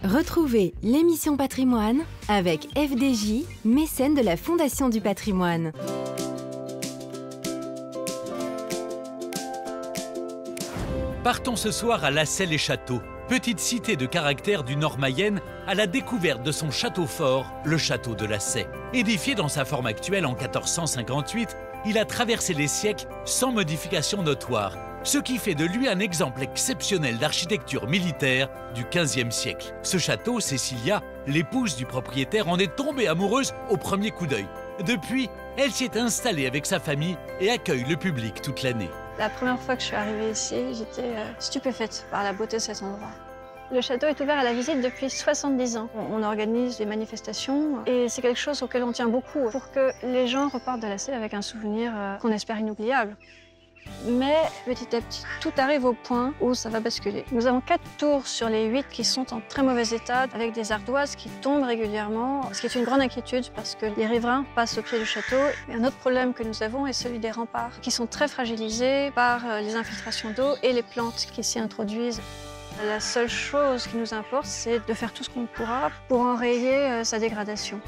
Retrouvez l'émission Patrimoine avec FDJ, mécène de la Fondation du Patrimoine. Partons ce soir à Lassay-les-Châteaux, petite cité de caractère du Nord Mayenne, à la découverte de son château fort, le château de Lassay. Édifié dans sa forme actuelle en 1458, il a traversé les siècles sans modification notoire, ce qui fait de lui un exemple exceptionnel d'architecture militaire du XVe siècle. Ce château, Cécilia, l'épouse du propriétaire, en est tombée amoureuse au premier coup d'œil. Depuis, elle s'y est installée avec sa famille et accueille le public toute l'année. La première fois que je suis arrivée ici, j'étais stupéfaite par la beauté de cet endroit. Le château est ouvert à la visite depuis 70 ans. On organise des manifestations et c'est quelque chose auquel on tient beaucoup pour que les gens repartent de Lassay avec un souvenir qu'on espère inoubliable. Mais petit à petit, tout arrive au point où ça va basculer. Nous avons 4 tours sur les 8 qui sont en très mauvais état, avec des ardoises qui tombent régulièrement, ce qui est une grande inquiétude parce que les riverains passent au pied du château. Et un autre problème que nous avons est celui des remparts, qui sont très fragilisés par les infiltrations d'eau et les plantes qui s'y introduisent. La seule chose qui nous importe, c'est de faire tout ce qu'on pourra pour enrayer sa dégradation.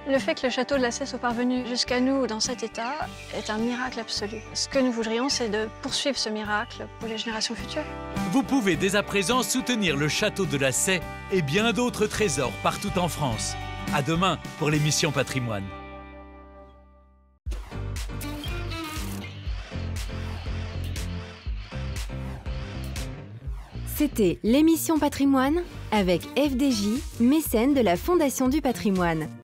Le fait que le château de Lassay soit parvenu jusqu'à nous dans cet état est un miracle absolu. Ce que nous voudrions, c'est de poursuivre ce miracle pour les générations futures. Vous pouvez dès à présent soutenir le château de Lassay et bien d'autres trésors partout en France. À demain pour l'émission Patrimoine. C'était l'émission Patrimoine avec FDJ, mécène de la Fondation du Patrimoine.